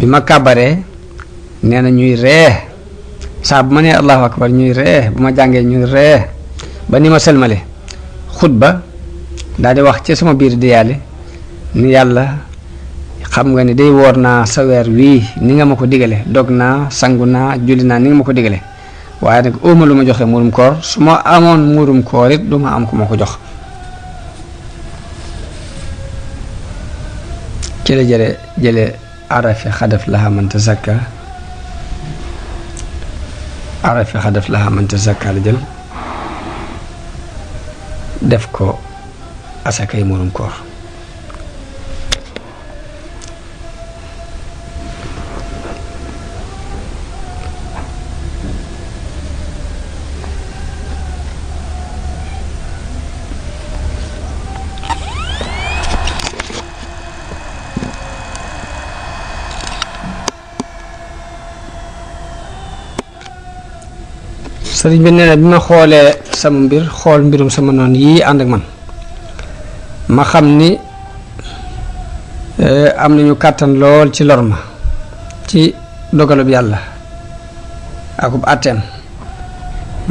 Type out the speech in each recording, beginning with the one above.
bi ma kàbbaree nee na ñuy ree saa bu ma nee allahu akbar ñuy ree bu ma jàngee ñuy ree ba ni ma sëlmale xutba daal di wax ci sama biir di yàlla ni yàlla xam nga ni day woor naa sa weer wii ni nga ma ko digale dog naa sangu naa julli naa ni nga ma ko digale waaye nag óoma lu ma joxe muurum koor su ma amoon muurum koor it du ma am ku ma ko jox ci la jële arafi xadaf laha man tazakka arafi xadaf laha man tazakka la jël def ko asakay muurum koor sëriñ bi nee na bi ma xoolee sama mbir xool mbirum sama noonu yii ànd ak man ma xam ni am nañu kàttan lool ci lor ma ci dogalub yàlla akub àtteem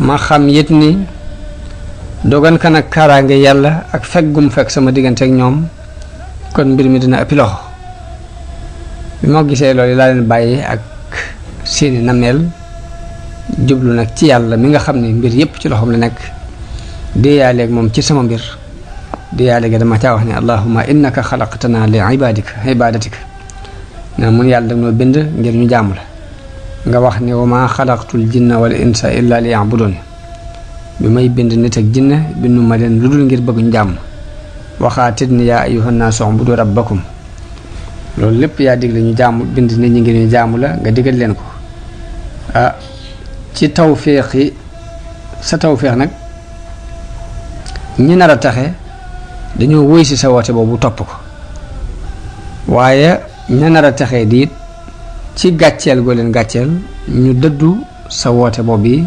ma xam yit ni dogan kan ak kaaraange yàlla ak fekk gum fekk sama diggante ak ñoom kon mbir mi dina ëppi loxo bi ma gisee loolu laa leen bàyyi ak seeni nameel jublu nag ci yàlla mi nga xam ne mbir yépp ci loxoom la nekk déeyaaleeg moom ci sama mbir déeyaaleeg dama caa wax ne allahumma innaka xalaqtana li ibadatika na mun yàlla dag noo bind ngir ñu jaamu la nga wax ne wa ma xalaqtul jinna wal insa illa li ya'budun bi may bind nit ak jinne bindu ma leen lu dul ngir bëgg ñu jàmm waxaatit ni yaa ayyuhan naasu ubudu rabbakum loolu lépp yaa digle ñu jaamu bind nit ñi ngir ñu jaamu la nga digal leen ko ci tawféex yi sa tawféex nag ñi nar a taxe dañoo wóy si sa woote boobu topp ko waaye ña nar a taxee diit ci gàcceel goo leen gàcceel ñu dëddu sa woote boobu yi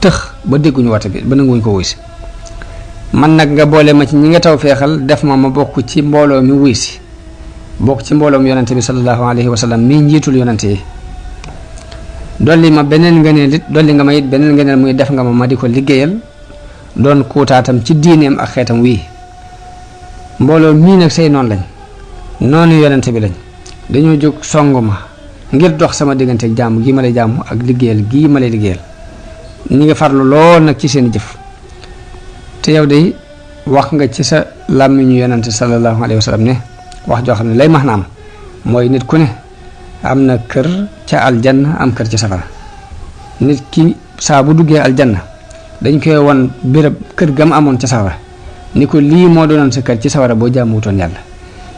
tëx ba dégguñu woote bi ba nanguwuñ ko wuy si man nag nga boole ma ci ñi nga tawféexal def ma bokk ci mbooloo mi wuy si bokk ci mbooloo mi yonante bi sallallahu alayhi wa sallam mi njiitul yonante yi dolli ma beneen ngëneel it dolli nga ma it beneen ngëneel muy def nga ma di ko liggéeyal doon kuutaatam ci diineem ak xeetam wii mbooloo mii nag say noonu lañ noonu yonente bi lañ dañoo jóg song ma ngir dox sama diggante ak jàmm gii ma lay jàmm ak liggéeyal gii ma lay liggéeyal ñi ngi farlu lool nag ci seen jëf te yow de wax nga ci sa làmmiñu yonente sallallahu alayhi wa sallam ne wax joo xam ne lay max na am mooy nit ku ne am na kër ca aljanna am kër ca safara nit ki saa bu duggee aljanna dañ koy won béréb kër gam amoon ca safara ni ko lii moo doonoon sa kër ci safara boo jaamuwutoon yàlla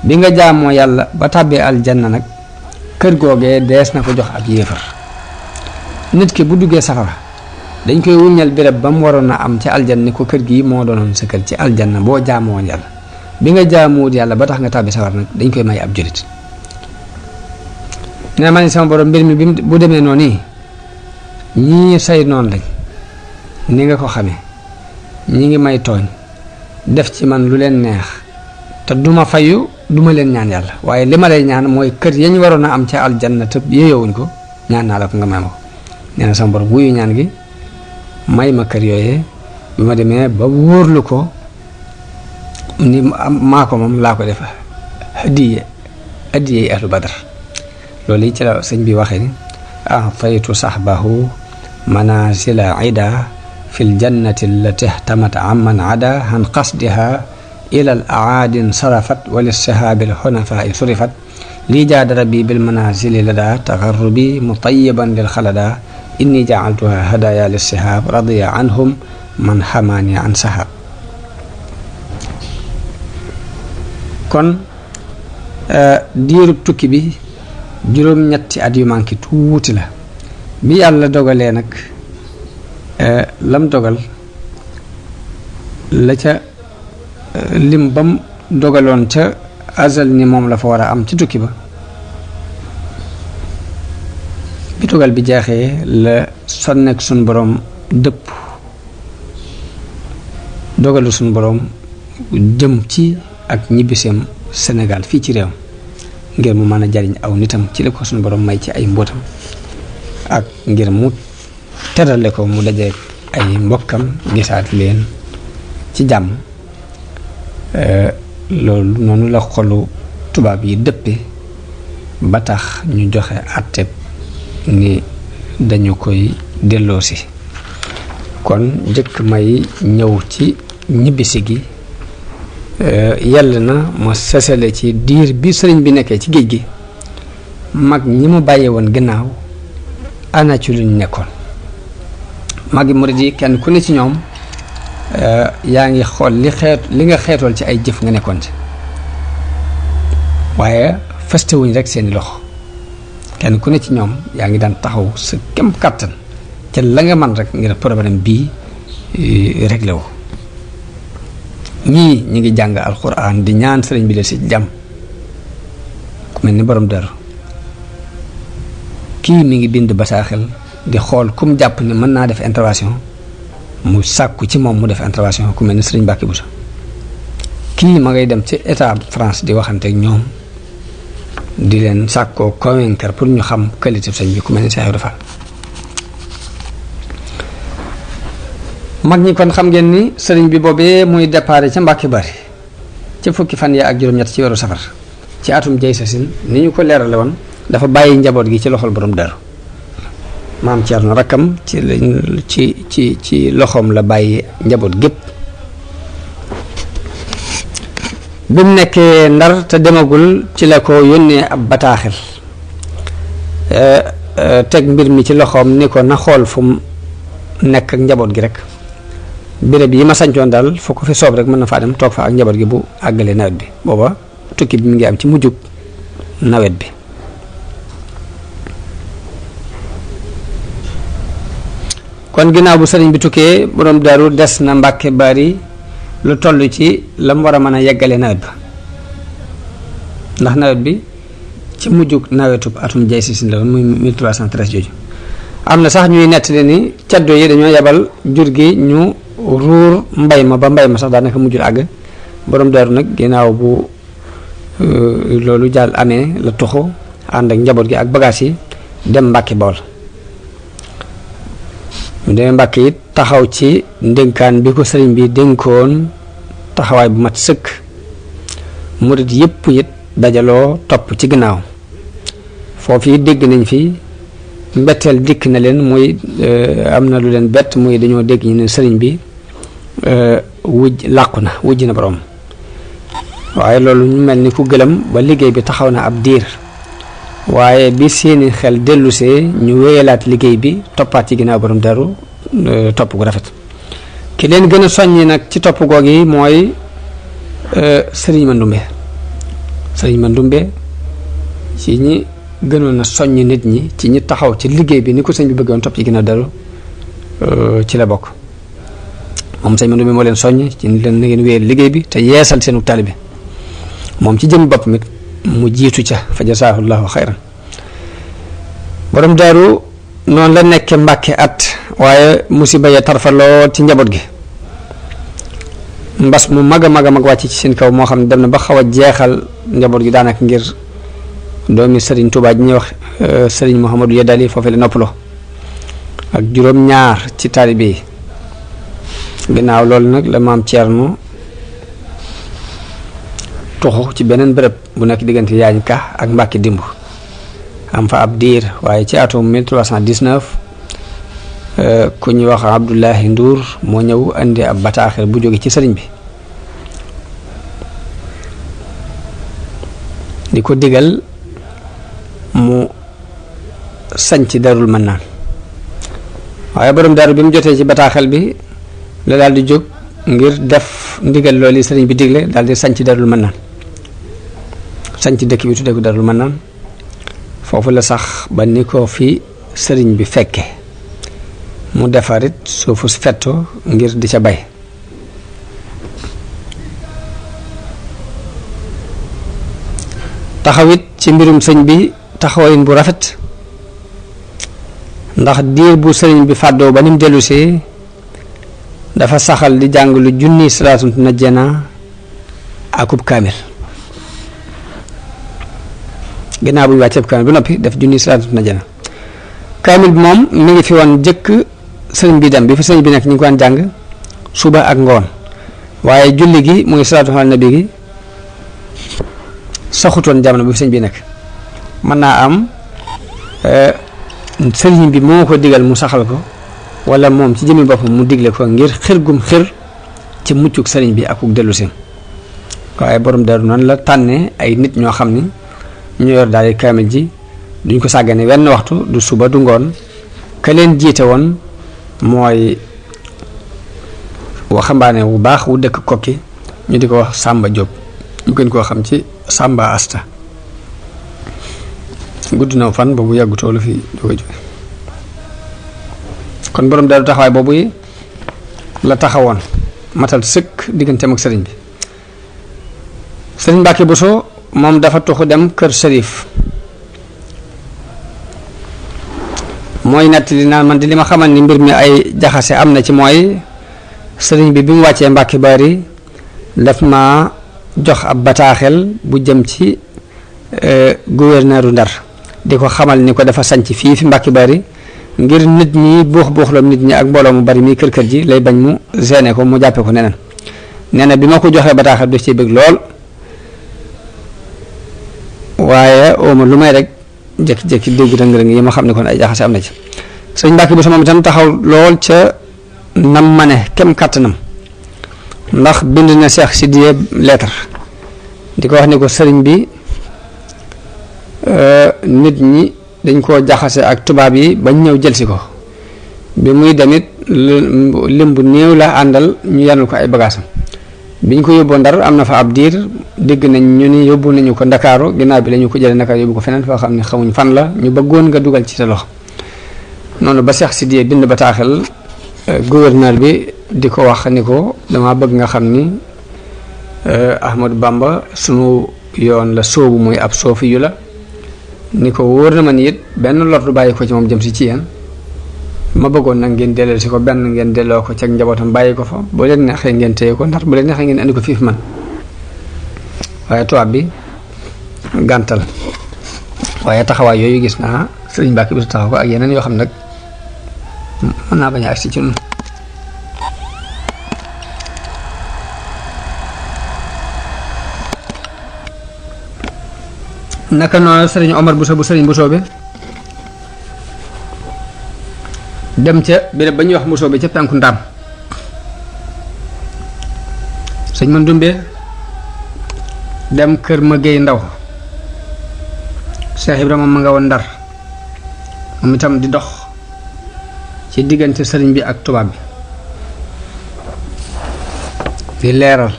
bi nga jaamoo yàlla ba tàbbee aljanna nag kër googee dees na ko jox ab yéefar nit ki bu duggee safara dañ koy wuññal béréb ba mu waroon a am ca aljanna ni ko kër gii moo doonoon sa kër ci aljanna boo jaamoo yàlla bi nga jaamuwut yàlla ba tax nga tàbbee safara nag dañ koy may ab jullit nee ma ne sama borom mbir mi bu demee noonu nii ñii say noonu lañ ni nga ko xamee ñi ngi may tooñ def ci man lu leen neex te duma fayu duma leen ñaan yàlla waaye li ma lay ñaan mooy kër yañ waroon a am ca aljanna te yeyowuñ ko ñaan naa la ko nga may ma ko nee na sama borom wuyu ñaan gi may ma kër yooyee bi ma demee ba wóorlu ko ni maa ko moom laa ko def hadiye ahlu badar loolu yi ci la sëñ bi waxee ni ataytu sahbahu manazila ida fi ljannati allati ihtamat amman ada an qasdiha ila al aadin sarafat wa lissahaabi alxunafai surifat lii jaada rabbi bil manazili lada tagarrubi mutayiban lil xalada inni jacaltuha hadaya lissahab radiya anhum man xamaani an sahab kon diirub tukki bi juróom-ñetti at yu manqué tuuti la bi yàlla dogalee nag lam dogal la ca lim bam dogaloon ca azal ni moom la fa war a am ci tukki ba bi dogal bi jeexee la sonnek suñ boroom dëpp dogalu suñ boroom jëm ci ak ñibbiseem Sénégal fii ci réew ngir mu mën a jariñ aw nitam ci li ko suñu borom may ci ay mbootam ak ngir mu terale ko mu dajeek ay mbokkam gisaat leen ci jàmm. loolu noonu la xolu tubaab yi dëppe ba tax ñu joxe àtteb ni dañu koy delloosi. kon njëkk may ñëw ci ñibbisi gi yàlla na ma sësale ci diir bi sëriñ bi nekkee ci géej gi mag ñi mu bàyyee woon gannaaw ana ci luñ nekkoon. magi murid yi kenn ku ne ci ñoom yaa ngi xool li nga xeetool ci ay jëf nga nekkoon ci, waaye fastewuñ rek seeni loxo. kenn ku ne ci ñoom yaa ngi daan taxaw sa kem kàttan ca la nga man rek ngir problème bii réglé wu. ñii ñi ngi jàng alxuraan di ñaan sëriñ bi de si jàmm, ku mel ni borom Daaru. kii mi ngi bind bataaxel di xool kum jàpp ne mën naa def intervention mu sàkku ci moom mu def intervention, ku mel ni sëriñ Mbàkke Buso. kii ma ngay dem ci état France di waxante ak ñoom di leen sàkkoo convaincre pour ñu xam qualité sëñ bi, ku mel ni Cheikh Ibra Fall. mag ñi kon xam ngeen ni sëriñ bi boobee muy déparé ca Mbàkke Bari ca fukki fan ya ak juróom-ñett ci weeru safar ci atum jay sasin ni ñu ko leerale woon dafa bàyyi njaboot gi ci loxol borom Daaru. maam Cerno rakkam ci loxoom la bàyyi njaboot gépp. bi mu nekkee Ndar te demagul ci la ko yónnee ab bataaxel teg mbir mi ci loxoom ni ko na xool fu mu nekk ak njaboot gi rek. béréb yi ma sañcoon daal foo ko fi soob rek mën na faa dem toog fa ak njaboot gi bu àggalee nawet bi. booba tukki bi mi ngi am ci mujjug nawet bi. kon ginnaaw bu sëriñ bi tukkee borom Daaru des na Mbàkke Bari lu toll ci la mu war a mën a yeggalee nawet ba, ndax nawet bi ci mujjug nawetub atum jay si la woon muy 1313 jooju. am na sax ñuy nettali ni caddo yi dañoo yebal jur gi ñu ruur mbay ma ba mbay ma sax daanaka mujjul àgg. borom Daaru nag ginnaaw bu loolu jàll amee la tuxu ànd ak njaboot gi ak bagages yi dem Mbàkke Bawol. mu demee Mbàkke it taxaw ci ndénkaan bi ko sëriñ bi dénkoon taxawaay bu mat sëkk. murit yëpp it dajaloo topp ci ginnaaw. foofu it dégg nañ fi mbetteel dikk na leen muy am na lu leen bett muy dañoo dégg ñu ne sëriñ bi làqu na wujj na borom. waaye loolu ñu mel ni ku gëlëm ba liggéey bi taxaw na ab diir, waaye bi seeni xel dellusee ñu wéyalaat liggéey bi toppaat ci ginnaaw borom Daaru topp gu rafet. ki leen gën a soññi nag ci topp googu yi mooy sëriñ Mandumbe. sëriñ Mandumbe ci ñi gënoon a soññ nit ñi ci ñi taxaw ci liggéey bi ni ko sëñ bi bëggoon topp ci ginnaaw Daaru ci la bokk. moom sëñ Mandumbe moo leen soññ ci ni leen na ngeen wéyal liggéey bi te yeesal seenu taalibe. moom ci jëm bopp mit mu jiitu ca fa jasaahu llahu xayran. borom Daaru noonu la nekke Mbàkke at, waaye musiba ya tarfa lool ci njaboot gi. mbas mu mag a mag wàcc ci seen kaw moo xam ne dem na ba xaw a jeexal njaboot gi daanaka ngir doomi sëriñ Tuubaa ji ñuy wax sëriñ Mouhamadou Yadali foofu la noppaloo ak juróom-ñaar ci taalibe yi. ginnaaw loolu nag la maam Cerno tuxu ci beneen bërëb bu nekk diggante Yaañ Ka ak Mbàkke Dimbu am fa ab diir, waaye ci atum 1319 ku ñuy wax Abdoulahi Ndour moo ñëw indi ab bataaxel bu jóge ci sëriñ bi di ko digal mu sañc Daarul Mannaan. waaye borom Daaru bi mu jotee ci bataaxel bi la daal di jóg ngir def ndigal loolu sëriñ bi digle daal di sañc Daarul Mannaan. sañc dëkk bi tuddee ko Daarul Mannaan foofu la sax ba ni ko fi sëriñ bi fekke mu defarit suufu fetto ngir di ca bay. taxawit ci mbirum sëñ bi taxawayin bu rafet, ndax diir bu sëriñ bi fàddoo ba ni mu dellusee dafa saxal di jàng lu junni salaatu najjana akub kaamil. ginnaaw bu ñu wàccee kaamil ba noppi def junni salaatu na jana kaamil bi moom mi ngi fi woon jëkk sëriñ bi dem bi fi sëriñ bi nekk ñu ngi ko daan jàng suba ak ngoon waaye julli gi muy salaatu ala nabi gi saxutoon jamono bi fi sëriñ bi nekk mën naa am sëriñ bi moo ko digal mu saxal ko wala moom ci jëmmi boppam mu digle ko ngir xir gum xir ci muccuk sëriñ bi akuk dellu si waaye borom daru noonu la tànne ay nit ñoo xam ni ñu yor daal di kaamil ji duñ ko sàggane wenn waxtu du suba du ngoon ka leen jiite woon mooy waxambaane wu baax wu dëkk kokki ñu di ko wax Samba Diop ñu gën koo xam ci Samba Asta gudd na fan boobu yàggutoo la fi jóge kon borom daru taxawaay boobu la taxawoon matal sëkk digganteem ak sëriñ bi sëriñ Mbàkke Buso moom dafa tuxu dem kër Sërif mooy nettali naan man di li ma xamal ni mbir mi ay jaxase am na ci mooy sëriñ bi mu wàccee Mbàkke Bari daf ma jox ab bataaxel bu jëm ci gouverneuru Ndar di ko xamal ni ko dafa sanc fii fi Mbàkke Bari ngir nit ñi buux buuxloom nit ñi ak mbooloo mu bari mi kër ji lay bañ mu gêné ko mu jàppe ko neneen nee na bi ma ko joxee bataaxel du ci bëgg lool waaye ooma lu may rek jékki-jékki dégg rëng-rëng yi ma xam ne kon ay jaxase am na ci sëñ Mbàkke Buso moom itam taxaw lool ca nam ma ne kem kàttanam ndax bind na Seex Sidiye lettre di ko wax ni ko sëriñ bi nit ñi dañ koo jaxase ak tubaab yi bañ ñëw jëlsi ko bi muy demit lim bu néew la àndal ñu yanul ko ay bagaasam biñ ko yóbboo Ndar am na fa ab diir dégg nañ ñu ni yóbbu nañu ko Ndakaaru ginnaaw bi la ñu ko jëlee Ndakaaru yóbbu ko feneen foo xam ne xamuñ fan la ñu bëggoon nga dugal ci sa loxo noonu ba Seex Sidiye bind bataaxel gouverneur bi di ko wax ni ko dama bëgg nga xam ni Ahmadou Bamba sunu yoon la sóobu muy ab soofi yu la ni ko wóor na ma ni it benn lor du bàyyi ko ci moom jëm si ci yéen ma bëggoon nag ngeen delloo si ko benn ngeen delloo ko ci njabootam bàyyi ko fa boo leen neexee ngeen téye ko ndax bu leen neexee ngeen andi ko fii man waaye tubaab bi gàntal waaye taxawaay yooyu gis naa sëriñ Mbàkke Buso taxaw ko ak yeneen yoo xam nag mën naa bañ a agsi ci ñun naka noonu sëriñ Omar Buso bu sëriñ Buso bi dem ca béréb ba ñuy wax Buso bi ca penku Ndaam sëñ man dumbe dem kër ma géey ndaw Cheikh Ibrahima ma nga woon Ndar moom itam di dox ci diggante sëriñ bi ak tubaab bi di leeral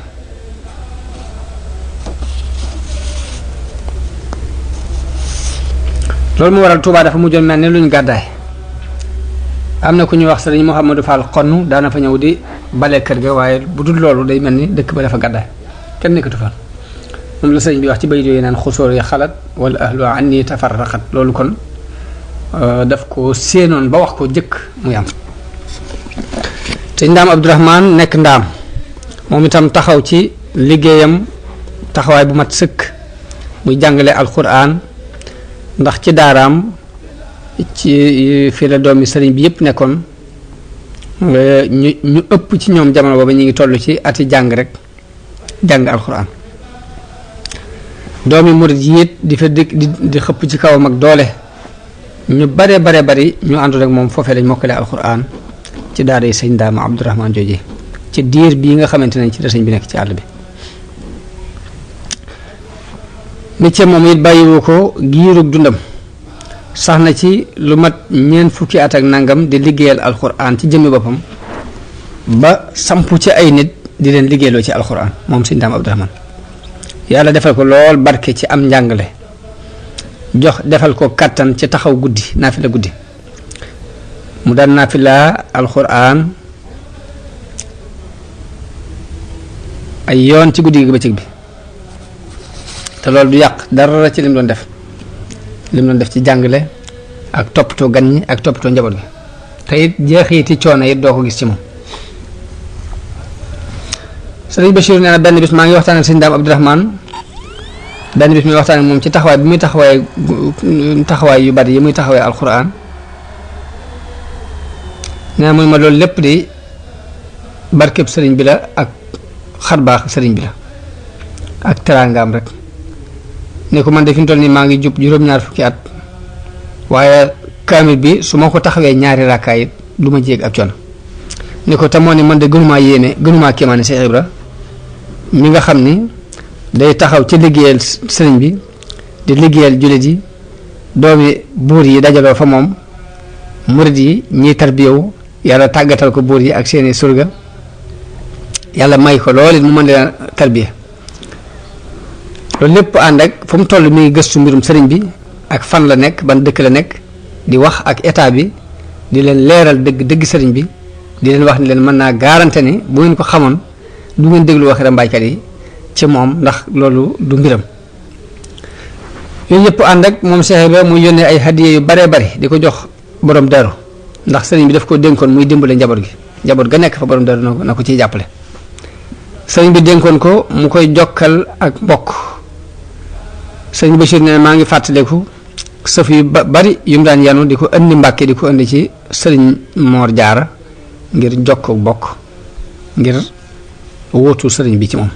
loolu mu waral Tuubaa dafa mujjoon mel ni luñ gàddaay am na ku ñuy wax sëriñ Mouhamadou Fall xonn daana fa ñëw di bale kër ga waaye bu dul loolu day mel ni dëkk ba dafa gàddaay kenn nekkatu fa moom la sëriñ bi wax ci bayit yooyu naan xusóor yi xalat wala ahlu anni tafarraqat loolu kon daf ko séenoon ba wax ko jëkk muy am te Ndaam Abdourahman nekk Ndaam moom itam taxaw ci liggéeyam taxawaay bu mat sëkk muy jàngale alquran ndax ci daaraam ci fii la doomi sëriñ bi yëpp nekkoon ñu ëpp ci ñoom jamono booba ñu ngi toll ci ati jàng rek jàng alquran doomi murid yi it di fa di xëpp ci kawam ak doole ñu bare bari ñu àndoon ak moom foofee lañ mokkale alquran ci daara yi sëñ Ndaam Abdourahman jooje ci diir bii nga xamante ne ci la sëñ bi nekk ci àll bi métier moom it bàyyiwu ko giirug dundam sax na ci lu mat ñeent fukki at ak nangam di liggéeyal alquran ci jëmmi boppam ba sampu ci ay nit di leen liggéeyloo ci alquran moom sëñ Ndaam Abdourahman yàlla defal ko lool barke ci am njàngale jox defal ko kàttan ci taxaw guddi naafila guddi mu daan naafila alquran ay yoon ci guddi gi bëccëg bi te loolu du yàq dara ci lim doon def ci jàngale ak toppatoo gan ñi ak toppatoo njaboot gi te it jeexiti coono it doo ko gis ci moom sëriñ Bachir nee na benn bis maa ngi waxtaan ak sëñ Ndaam Abdourahman benn bis muy waxtaan ak moom ci taxawaay bi muy taxawaay yu bari yi muy taxawaay alxuraan nee muy ma loolu lépp di barkeb sëriñ bi la ak xarbaax sëriñ bi la ak teraangaam rek ne ko man de fi mu toll nii maa ngi jub juróom-ñaar fukki at waaye kaamil bi su ma ko taxawee ñaari rakkaay it du ma jéeg ak coono ne ko te moo ne man de gënumaa kéemaane Cheikh Ibra mi nga xam ni day taxaw ci liggéeyal sëriñ bi di liggéeyal jullit yi doomi buur yi dajaloo fa moom murid yi ñiy tarbiyewu yàlla tàggatal ko buur yi ak seeni surga yàlla may ko loolu it mu mën leen tarbiya loolu lépp ànd ak fu mu toll mi ngi gëstu mbirum sëriñ bi ak fan la nekk ban dëkk la nekk di wax ak état bi di leen leeral dëgg sëriñ bi di leen wax ni leen mën naa garanté ni bu ngeen ko xamoon du ngeen déglu waxi rambaaykat yi ci moom ndax loolu du mbiram yooyu yëpp ànd ak moom Cheikh Ibra muy yónnee ay hadiya yu baree bari di ko jox borom daru ndax sëriñ bi daf ko dénkoon muy dimbale njaboot gi njaboot ga nekk fa borom daru na ko ciy jàppale sëriñ bi dénkoon ko mu koy jokkal ak mbokk sëriñ Bachir ne maa ngi fàttaliku sëf yu bari yu mu daan yanu di ko indi Mbàkke di ko indi ci sëriñ Moor Jaara ngir jokk bokk ngir wóotu sëriñ bi ci moom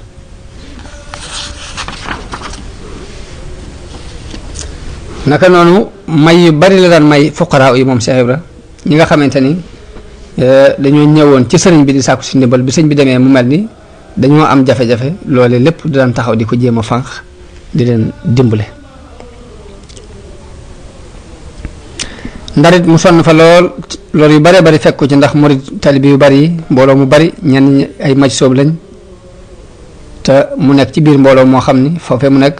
naka noonu may yu bari la daan may fuqaraa yi moom Cheikh Ibra ñi nga xamante ni dañoo ñëwoon ci sëriñ bi di sàkku si ndimbal bi sëñ bi demee mu mel ni dañoo am jafe-jafe loole lépp di daan taxaw di ko jéem a fànq di leen dimbale ndarit mu sonn fa lool loolu yu baree bari fekk ko ci ndax murid talibi yu bari yi mbooloo mu bari ñenn ñi ay maj soob lañ te mu nekk ci biir mbooloo moo xam ni foofee mu nekk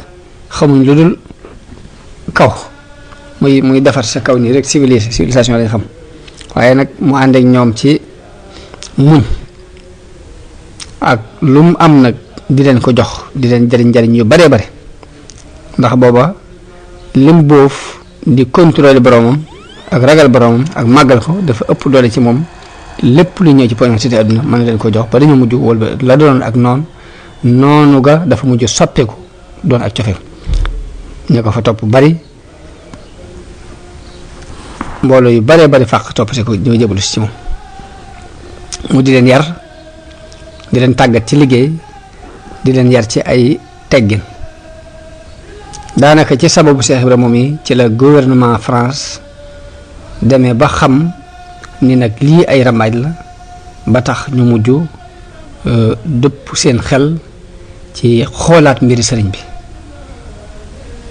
xamuñ lu dul kaw muy defar sa kaw nii rek civilisation lañ xam waaye nag mu ànd ak ñoom ci muñ ak lu mu am nag di leen ko jox di leen jariñ yu baree bare ndax booba lim boof di contrôler boromam ak ragal boromam ak màggal ko dafa ëpp doole ci moom lépp lu ñëw ci poñcité àdduna mën na leen ko jox ba dañu mujj wala la doon ak noonu ga dafa mujj soppeeku doon ak cofeel ña ko fa topp bari mbooloo yu baree bari fàq topp si ko ñoo jëbalu si ci moom mu di leen yar di leen tàggat ci liggéey di leen yar ci ay teggin daanaka ci sababu Cheikh Ibra moom yi ci la gouvernement France demee ba xam ni nag lii ay rambaaj la ba tax ñu mujj dëpp seen xel ci xoolaat mbiri sëriñ bi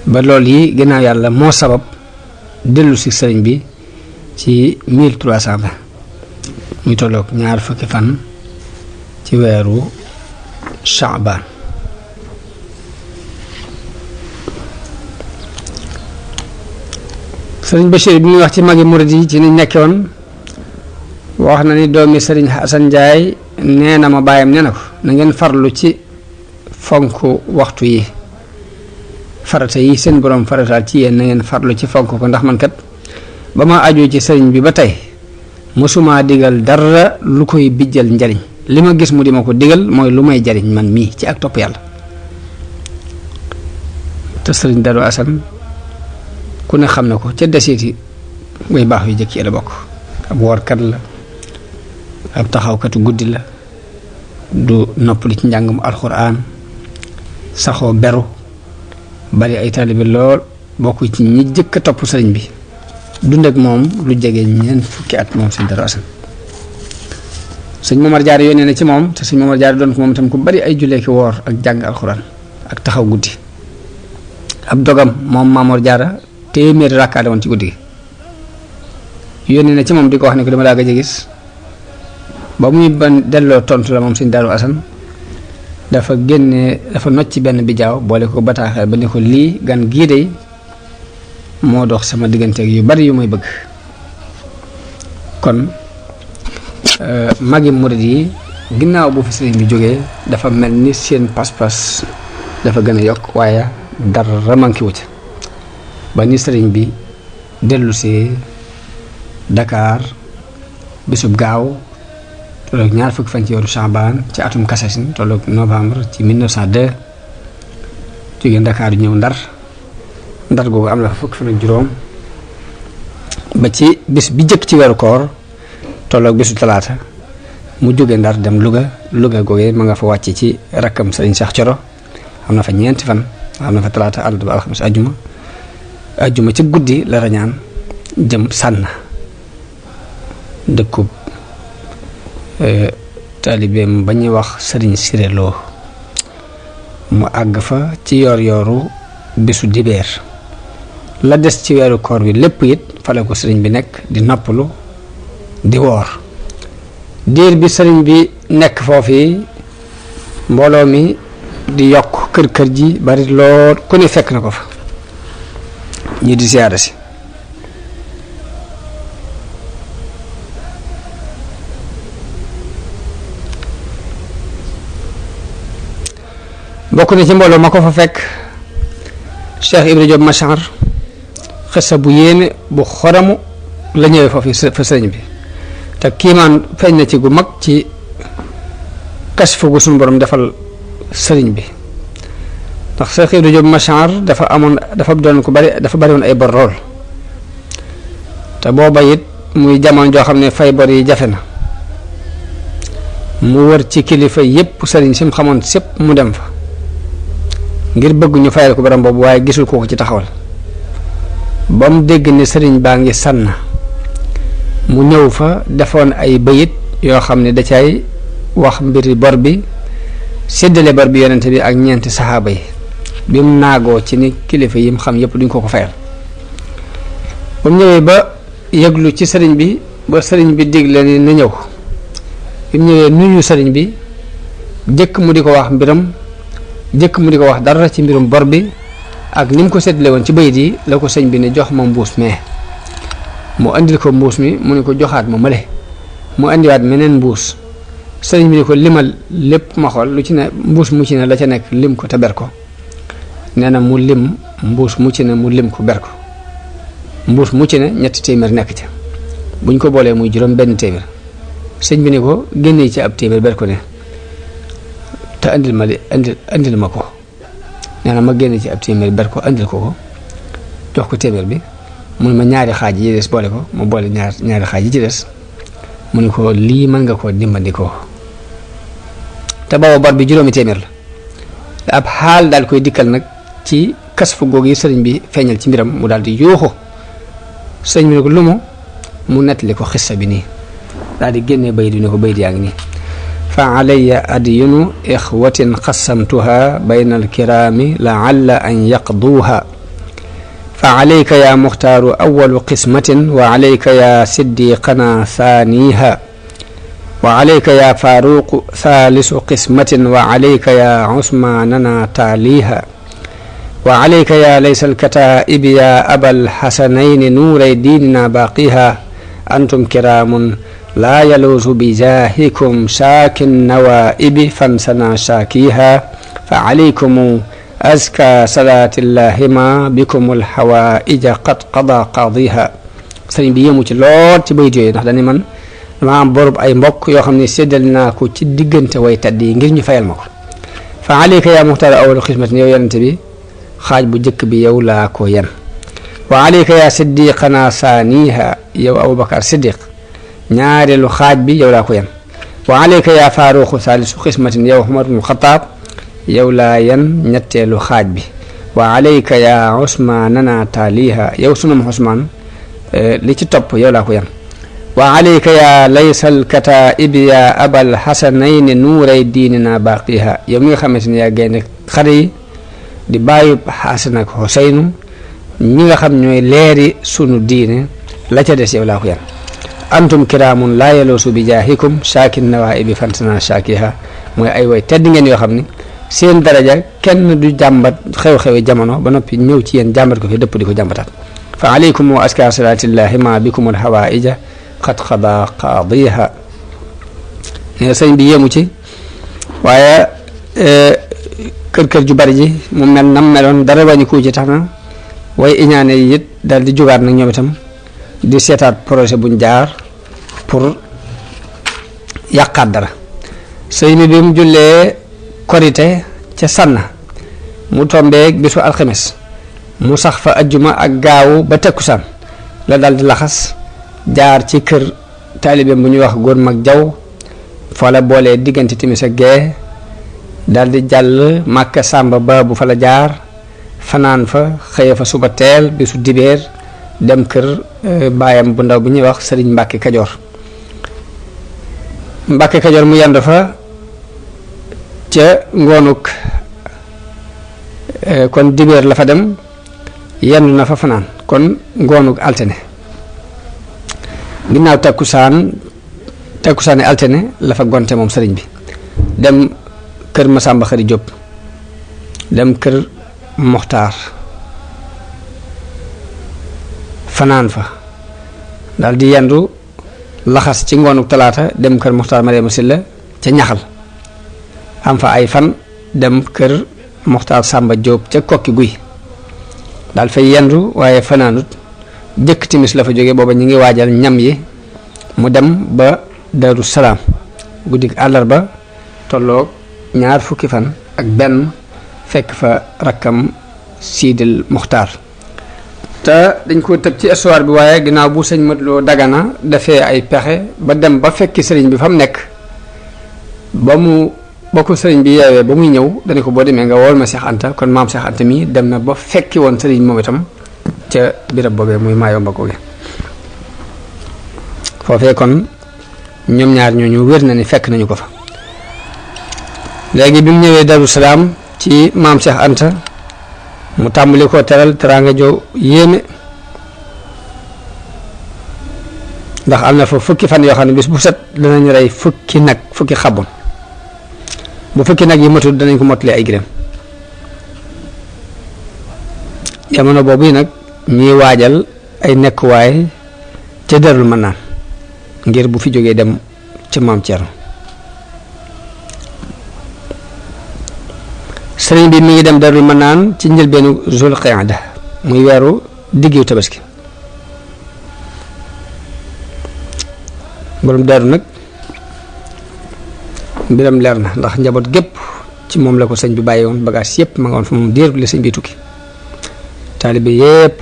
ba loolu yi ginnaaw yàlla moo sabab dellu si sëriñ bi ci 1320 muy tolloog ñaar fukki fan ci weeru Sha'ban sëriñ Bachir bi muy wax ci magi murid yi ci ni nekkoon wax na ni doomi sëriñ Hasan Njaay nee na ma bàyyam nee na ko na ngeen farlu ci fonk waxtu yi farata yi seen borom farataal ci yéen na ngeen farlu ci fonk ko ndax man kat ba ma ajoo ci sëriñ bi ba tey mosuma digal dara lu koy bijjal njariñ li ma gis mu di ma ko digal mooy lu may jariñ man mii ci ak topp yàlla te sëriñ Darou Assane ku ne xam na ko ca deseeti way baax yu jëkk yi la bokk ab woorkat la ab taxawkatu guddi la du noppali ci njàngum alxuraan saxoo beru bari ay taalibe lool bokk ci ñi jëkk a topp sëriñ bi dund ak moom lu jege ñeent fukki at moom sëñ Darou Assane sëñ Momar Jaara yónnee na ci moom te sëñ Momar Jaara doon ko moom itam ku bari ay jullee ki woor ak jàng alxuraan ak taxaw guddi ab dogam moom Mamor Jaara téeméeri rakkaale woon ci guddi gi yónnee na ci moom di ko wax ne ko dama laa gëj a gis ba muy ban delloo tontu la moom sëñ Darou Assane dafa nocc ci benn bijaaw boole ko bataaxel ba ne ko lii gan gii de moo dox sama digganteeg yu bari yu may bëgg kon magi murid yi ginnaaw bu fi sëriñ bi jógee dafa mel ni seen pas-pas dafa gën a yokk waaye dara manqué wu ci ba ni sëriñ bi dellu si Dakar bisub gaaw tolloog ñaar fukki fan ci weeru Sha'ban ci atum Kasasin tolloog novembre ci 1902 jóge Ndakaaru ñëw Ndar googu am na fa fukki fan ak juróom ba ci bis bi jëkk ci weeru koor tolloog bisu talaata mu jóge Ndar dem Louga googee ma nga fa wàcc ci rakkam Sëriñ Cheikh Coro am na fa ñeenti fan am na fa talaata àllarba ba alxames ajjuma ci guddi la rañaan jëm Sànn dëkkub taalibeem ba ñuy wax Sëriñ Siré Lo mu àgg fa ci yoor-yooru bisu dibeer la des ci weeru koor bi lépp it fale ko sëriñ bi nekk di noppalu di woor diir bi sëriñ bi nekk foofu mbooloo mi di yokk kër ji bari lool ku ne fekk na ko fa ñi di siyaare si bokk na ci mbooloo ma ko fa fekk Cheikh Ibra Diop Machar xissa bu yéene bu xoramu la ñëwee foofu fa sëriñ bi te kiimaan feeñ na ci gu mag ci kasfu gu suñu borom defal sëriñ bi ndax Cheikh Ibra Diop Machar dafa bari woon ay bor lool te booba it muy jamono joo xam ne fay bor yi jafe na mu wër ci kilifa yépp sëriñ si mu xamoon sépp mu dem fa ngir bëgg ñu fayal ko borom boobu waaye gisul ko ci taxawal ba mu dégg ne sëriñ baa ngi Sànn mu ñëw fa defoon ay bayit yoo xam ne da cay wax mbiri bor bi séddale bor bi yonente bi ak ñeenti saxaaba yi bi mu naagoo ci ni kilifa yi mu xam yépp duñ ko fayal ba mu ñëwee ba yëglu ci sëriñ bi ba sëriñ bi digle ni na ñëw bi mu ñëwee nuyu sëriñ bi jëkk mu di ko wax mbiram jëkk mu di ko wax dara ci mbirum bor bi ak ni mu ko séddale woon ci bayit yi la ko sëñ bi ne jox ma mbuus mee mu andil ko mbuus mi mu ne ko joxaat ma male mu andiwaat meneen mbuus sëriñ bi ne ko limal lépp ma xool lu ci ne mbuus mu ci ne la ca nekk lim ko te ber ko nee na mu lim mbuus mu ci ne mu lim ko ber ko mbuus mu ci ne 3 téeméer nekk ca buñ ko boolee muy juróom benn téeméer sëñ bi ne ko génnee ci ab téeméer ber ko ne te andil ma ko nee na ma génne ci ab téeméer ber ko andil ko jox ko téeméer bi mu ne ma ñaari xaaj yi des boole ko mu boole ñaari xaaj yi ci des mu ne ko lii mën nga koo dimbandikoo te booba bor bi juróomi téeméer la ab xaal daal koy dikkal nag ci kasfu googu yi sëriñ bi feeñal ci mbiram mu daal di yuuxu sëriñ bi ne ko lu mu nettali ko xissa bi nii daal di génnee bayit yi ne ko bayit yaa ngi nii fa alayya adyunu ixwatin qasamtuha bayna alkiraami laalla an yaqduuha fa alayka ya muxtaaru awalu qismatin wa alayka ya siddiqana thaniha wa alayka ya faaruqu thalisu qismatin wa alayka ya usmanana taaliha wa alayka ya laysa alkataibi ya abal xasanayni nuuray diinina baaqiha antum kiraamun laa yaluusu bi jaahikum shaakin nawaibi fansana shaakiha fa alaykum azka salaatillahi ma bikum alxawaaija qad qada qaadiha sëriñ bi yéemu ci lool ci bayit yooyu ndax dañu man dama am borub ay mbokk yoo xam ne séddal naa ko ci diggante way tedd yi ngir ñu fayal ma ko fa alayka yaa muxtaar awalu xismatin yow yonente bi xaaj bu njëkk bi yow laa ko yen wa alayka yaa siddiqana saaniha yow aboubacar siddiq ñaareelu xaaj bi yow laa ko yen wa alayka yaa faaruqu saalisu xismatin yow Umar ibn Xataab yow laa yen ñetteelu xaaj bi wa alayka yaa usmaanana taaliha yow sunum Usmaan li ci topp yow laa ko yen wa alayka yaa laysal kataibi yaa abal xasanayni nuuray diinina baaqiha yow mi nga xamante ne yaa gaynde xare yi di bàyyi Xasan ak Xuseynu ñi nga xam ñooy leeri sunu diine la ca des yow laa ko yen antum kiraamun laa yaluusu bi jaahikum shaakin nawaibi fansana shaakiha mooy ay way tedd ngeen yoo xam ni seen daraja kenn du jàmbat xew-xewi jamono ba noppi ñëw ci yéen jàmbat ko fi dëpp di ko jàmbataat fa alaykum wa aska salaatillahi ma bikum alxawaaija qad qada qaadiha ne sëñ bi yéemu ci waaye kër ju bari ji mu mel nam meloon dara bañu ko ci tax na way iñaane yi it daal di jugaat nag ñoom itam di seetaat projet buñ jaar pour yàqaat dara sëñ bi mu jullee korite ca Sànn mu tombeeg bisu alxames mu sax fa ajjuma ak gaawu ba takkusaan la dal di laxas jaar ci kër taalibeem bu ñuy wax góor mag jaw fa la boolee diggante timis ak gee dal di jàll Màkka Sàmba ba bu fa la jaar fanaan fa xëye fa suba teel bisu dibeer dem kër baayam bu ndaw bi ñuy wax sëriñ Mbàkke Kajoor Mbàkke Kajoor mu yendu fa ca ngoonuk kon dibeer la fa dem yendu na fa fanaan kon ngoonuk altine ginnaaw takkusaani altine la fa gonte moom sëriñ bi dem kër Masamba Xari Jóob dem kër Moxtaar fanaan fa daal di yendu laxas ci ngoonuk talaata dem kër Moxtaar Mariama Silla ca ñaxal am fa ay fan dem kër Moxtaar Sàmba Jóob ca kokki guy daal fay yendu waaye fanaanut jëkk timis la fa jóge booba ñu ngi waajal ñam yi mu dem ba Daaru Salaam guddik àllarba tolloog 20 fan ak benn fekk fa rakkam Siidil Muxtaar te dañ ko tëb ci histoire bi waaye ginnaaw bu sëñ Mat Lo Dagana defee ay pexe ba dem ba fekki sëriñ bi fa mu nekk ba ko sëriñ bi yeewee ba muy ñëw dana ko boo demee nga wool ma Seex Anta kon maam Seex Anta mi dem na ba fekki woon sëriñ moom itam ca birab boobee muy Maayomba googe foofee kon ñoom ñaar ñooñu wér na ni fekk nañu ko fa léegi bi mu ñëwee Daaru Salaam ci maam Seex Anta mu tàmbali ko teral teraanga joo yéeme ndax am na fa fukki fan yoo xam ne bis bu set danañ rey fukki xabon bu fukki nag yi matul danañ ko mottali ay gërëm jamono boobu yi nag ñuy waajal ay nekkuwaay ca Darul Manaan ngir bu fi jógee dem ca maam Thierno sëriñ bi mi ngi dem Darul Manaan ci njëlbeenu Zul Qaada muy weeru diggu tabaski borom daaru nag mbiram leer na ndax njaboot gépp ci moom la ko sëñ bi bàyyi woon bagage yépp ma nga woon fa moom diir la sëñ bi tukki taalibe yépp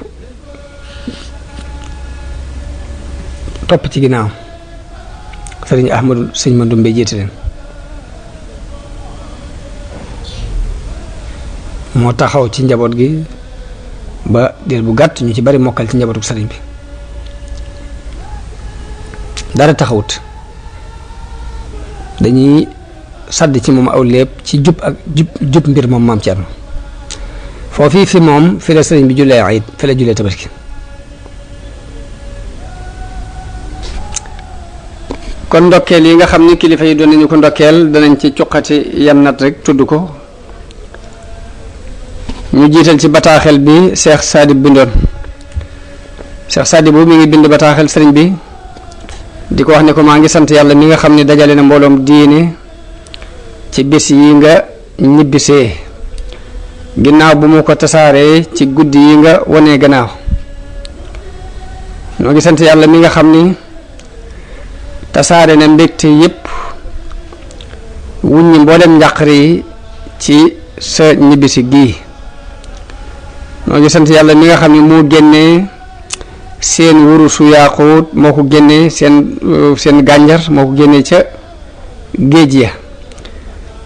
topp ci ginnaaw sëriñ Ahmadu sëñ Mandumbe jiite leen moo taxaw ci njaboot gi ba diir bu gàtt ñu ci bari mokkal ci njabootu sëriñ bi dara taxawut dañuy sàdd ci moom aw lépp ci jub mbir moom maam Thierno foofii fi moom fi la sëriñ bi jullee ayit fi la jullee tabaski kon ndokkeel yi nga xam ni kilifa yi doon nañu ko ndokkeel danañ ci cuqati yan nat rek tudd ko ñu jiital ci bataaxel bi Cheikh Sadib bindoon Cheikh Sadib bu mi ngi bind bataaxel sëriñ bi di ko wax ne ko maa ngi sant yàlla mi nga xam ne dajale na mbooloom diine ci bis yi nga ñibbisee ginnaaw bu mu ko tasaaree ci guddi yi nga wonee gannaaw noo ngi sant yàlla mi nga xam ni tasaare na mbégte yépp wuññi mboolem njàqare yi ci sa ñibbisi gii noo ngi sant yàlla mi nga xam ne moo génnee seen wurusu yaaquut moo ko génnee seen gànjar moo ko génnee ca géej ya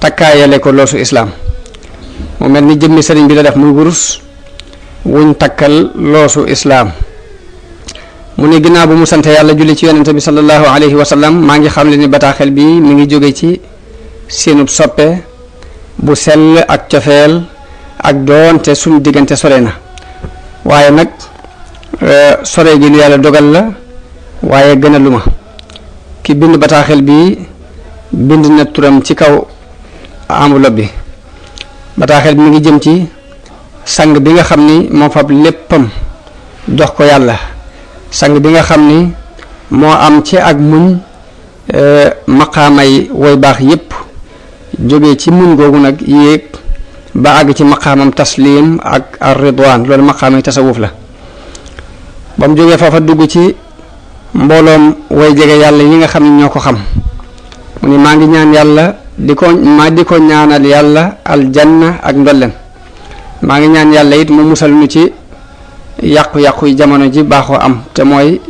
takkaayale ko loosu islaam mu mel ni jëmmi sëriñ bi la def muy wurus wuñ takkal loosu islaam mu ne ginnaaw bu mu sant yàlla julli ci yonente bi sallallahu alayhi wa sallam maa ngi xam le ni bataaxel bi mi ngi jóge ci seenub soppe bu sell ak cofeel ak doonte suñ diggante sore na waaye nag sore gi lu yàlla dogal la waaye gën a lu ma ki bind bataaxel bi bind na turam ci kaw enveloppe bi bataaxel bi mi ngi jëm ci sang bi nga xam ni moo fab léppam jox ko yàlla sang bi nga xam ni moo am ci ak muñ maqaamay woy baax yépp jóge ci muñ googu nag yéeg ba àgg ci maqaamam taslim ak ar ridwaan loolu maqaamay tasawuf la ba mu jógee foofa dugg ci mbooloom way jege yàlla yi nga xam ne ñoo ko xam mu ne maa ngi ñaan yàlla di ko ñaanal yàlla aljanna ak ndolleen maa ngi ñaan yàlla it mu musal nu ci yàqu-yàqu yi jamono ji baaxoo am te mooy